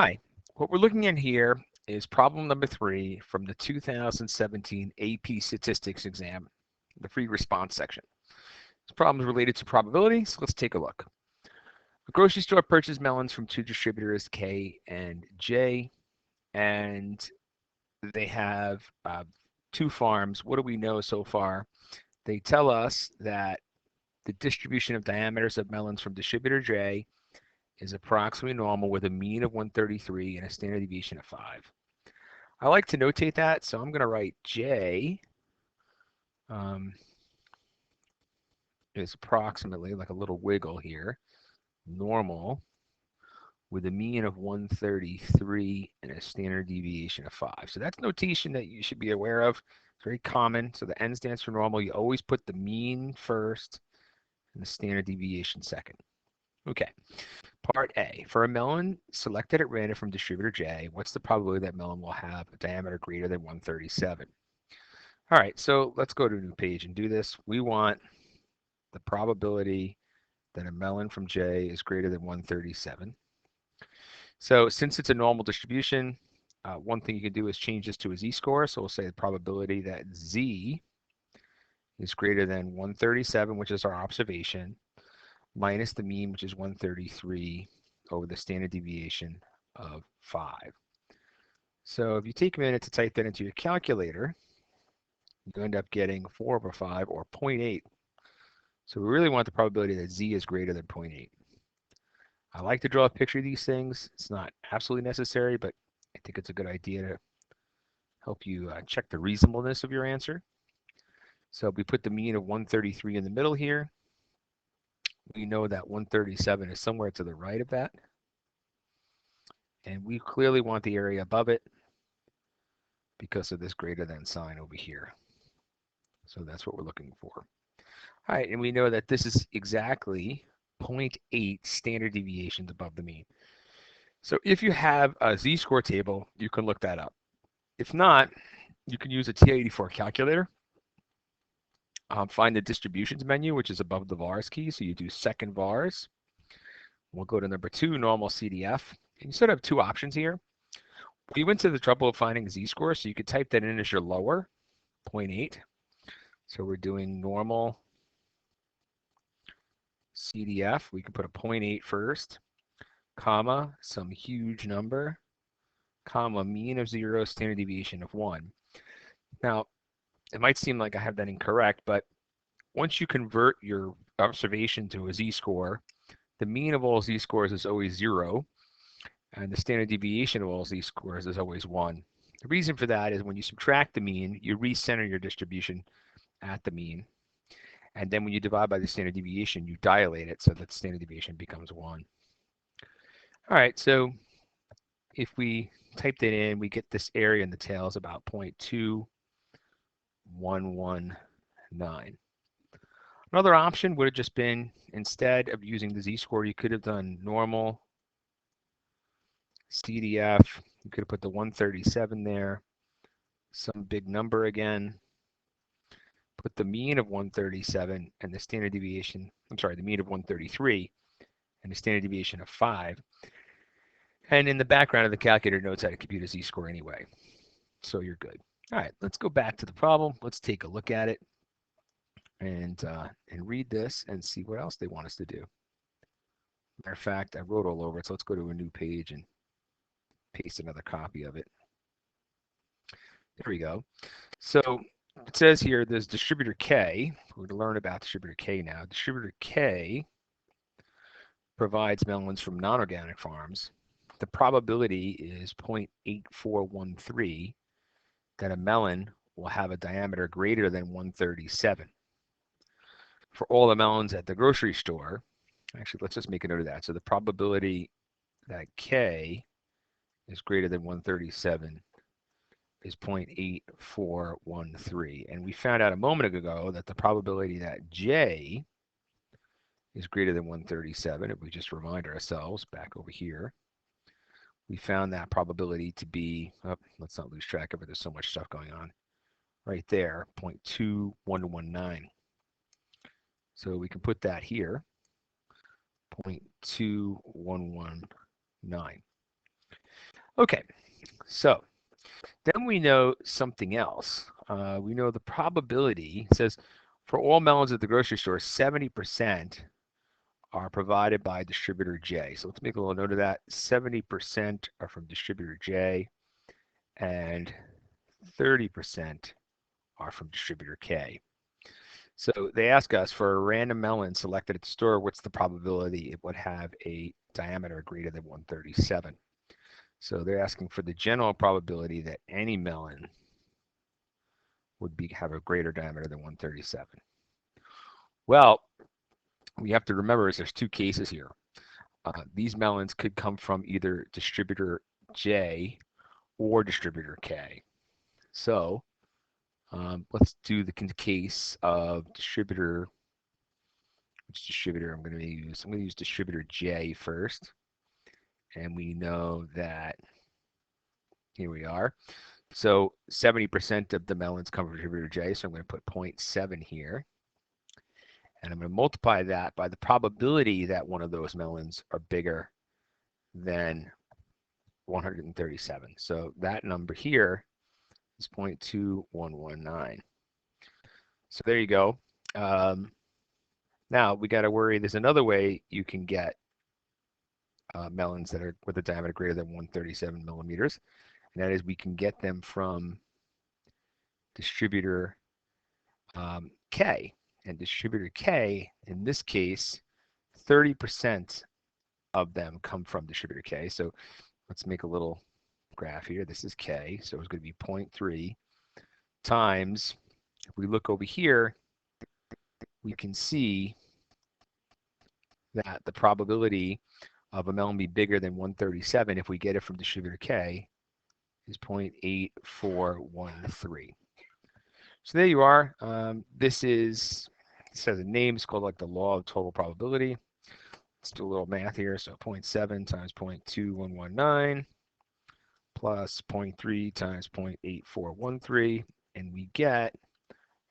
Hi, what we're looking at here is problem number 3 from the 2017 AP Statistics exam, the free response section. This problem is related to probability, so let's take a look. A grocery store purchased melons from two distributors, K and J, and they have two farms. What do we know so far? They tell us that the distribution of diameters of melons from distributor J is approximately normal with a mean of 133 and a standard deviation of 5. I like to notate that, so I'm going to write J is approximately, like a little wiggle here, normal with a mean of 133 and a standard deviation of 5. So that's notation that you should be aware of. It's very common. So the N stands for normal. You always put the mean first and the standard deviation second. Okay. Part A, for a melon selected at random from distributor J, what's the probability that melon will have a diameter greater than 137? All right, so let's go to a new page and do this. We want the probability that a melon from J is greater than 137. So since it's a normal distribution, one thing you can do is change this to a z-score. So we'll say the probability that z is greater than 137, which is our observation, minus the mean, which is 133, over the standard deviation of 5. So if you take a minute to type that into your calculator, you end up getting 4 over 5, or 0.8. So we really want the probability that z is greater than 0.8. I like to draw a picture of these things. It's not absolutely necessary, but I think it's a good idea to help you check the reasonableness of your answer. So we put the mean of 133 in the middle here. We know that 137 is somewhere to the right of that. And we clearly want the area above it because of this greater than sign over here. So that's what we're looking for. All right, and we know that this is exactly 0.8 standard deviations above the mean. So if you have a z-score table, you can look that up. If not, you can use a TI-84 calculator. Find the distributions menu, which is above the vars key. So you do second vars. We'll go to number 2, normal CDF. And you sort of have two options here. We went to the trouble of finding z-score, so you could type that in as your lower, 0.8. So we're doing normal CDF. We can put a 0.8 first, comma, some huge number, comma, mean of 0, standard deviation of 1. Now, it might seem like I have that incorrect, but once you convert your observation to a z-score, the mean of all z-scores is always 0, and the standard deviation of all z-scores is always 1. The reason for that is when you subtract the mean, you recenter your distribution at the mean. And then when you divide by the standard deviation, you dilate it so that the standard deviation becomes 1. All right, so if we typed it in, we get this area in the tail is about 0.2119. Another option would have just been, instead of using the z-score, you could have done normal CDF. You could have put the 137 there, some big number again, put the mean of 137 and the standard deviation, the mean of 133 and the standard deviation of 5. And in the background of the calculator notes how to compute a z-score anyway. So you're good. All right, let's go back to the problem. Let's take a look at it and read this and see what else they want us to do. Matter of fact, I wrote all over it, so let's go to a new page and paste another copy of it. There we go. So it says here there's distributor K. We're going to learn about distributor K now. Distributor K provides melons from non-organic farms. The probability is 0.8413 that a melon will have a diameter greater than 137. For all the melons at the grocery store, actually, let's just make a note of that. So the probability that K is greater than 137 is 0.8413. And we found out a moment ago that the probability that J is greater than 137, if we just remind ourselves back over here, we found that probability to be, let's not lose track of it, there's so much stuff going on, right there, 0.2119. So we can put that here, 0.2119. Okay, so then we know something else. We know the probability. It says for all melons at the grocery store, 70% are provided by distributor J. So let's make a little note of that. 70% are from distributor J and 30% are from distributor K. So they ask us for a random melon selected at the store, what's the probability it would have a diameter greater than 137? So they're asking for the general probability that any melon would have a greater diameter than 137. Well, we have to remember is there's two cases here. These melons could come from either distributor J or distributor K. So let's do the case of distributor. Which distributor I'm going to use? I'm going to use distributor J first. And we know that, here we are. So 70% of the melons come from distributor J, so I'm going to put 0.7 here. And I'm going to multiply that by the probability that one of those melons are bigger than 137. So that number here is 0.2119. So there you go. Now we got to worry. There's another way you can get melons that are with a diameter greater than 137 millimeters, and that is we can get them from distributor K. And distributor K, in this case, 30% of them come from distributor K. So let's make a little graph here. This is K, so it's going to be 0.3 times, if we look over here, we can see that the probability of a melon be bigger than 137 if we get it from distributor K is 0.8413. So there you are. This has a name. It's called like the law of total probability. Let's do a little math here. So 0.7 times 0.2119 plus 0.3 times 0.8413, and we get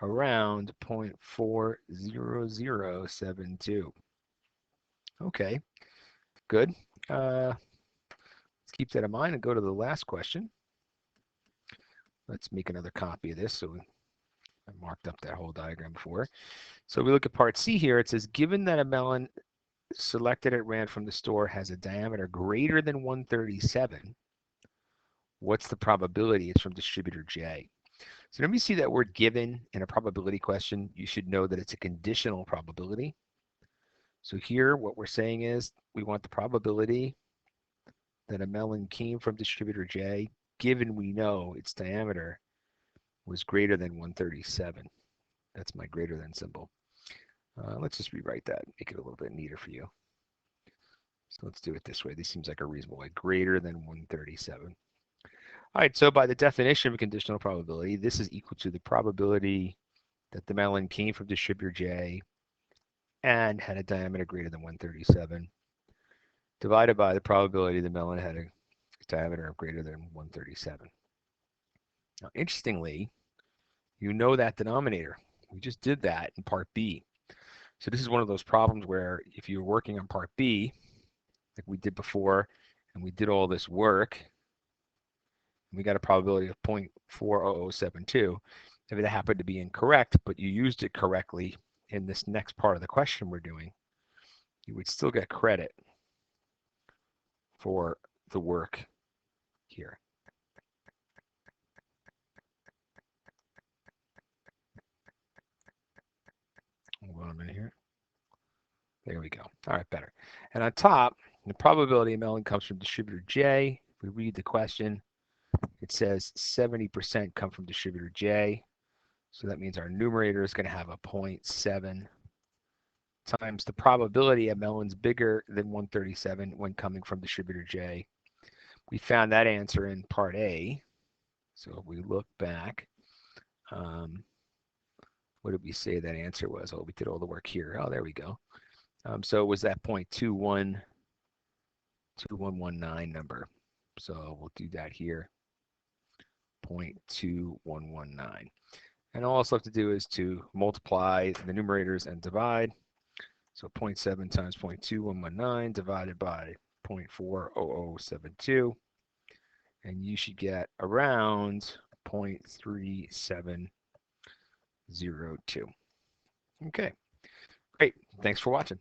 around 0.40072. Okay, good. Let's keep that in mind and go to the last question. Let's make another copy of this. So I marked up that whole diagram before. So we look at part C here. It says, given that a melon selected at random from the store has a diameter greater than 137, what's the probability it's from distributor J? So when you see that word given in a probability question, you should know that it's a conditional probability. So here what we're saying is we want the probability that a melon came from distributor J, given we know its diameter was greater than 137. That's my greater than symbol. Let's just rewrite that, make it a little bit neater for you. So let's do it this way. This seems like a reasonable way, greater than 137. All right, so by the definition of conditional probability, this is equal to the probability that the melon came from distributor J and had a diameter greater than 137, divided by the probability the melon had a diameter of greater than 137. Now, interestingly, you know that denominator. We just did that in part B. So this is one of those problems where if you're working on part B, like we did before, and we did all this work, and we got a probability of 0.40072, if it happened to be incorrect, but you used it correctly in this next part of the question we're doing, you would still get credit for the work here. Hold on a minute here. There we go. All right, better. And on top, the probability of melon comes from distributor J. If we read the question, it says 70% come from distributor J. So that means our numerator is going to have a 0.7 times the probability of melons bigger than 137 when coming from distributor J. We found that answer in part A. So if we look back, what did we say that answer was? Oh, we did all the work here. Oh, there we go. So it was that 0.2119 number. So we'll do that here, 0.2119. And all else left to do is to multiply the numerators and divide. So 0.7 times 0.2119 divided by 0.40072. and you should get around 0.3702. Okay, great. Thanks for watching.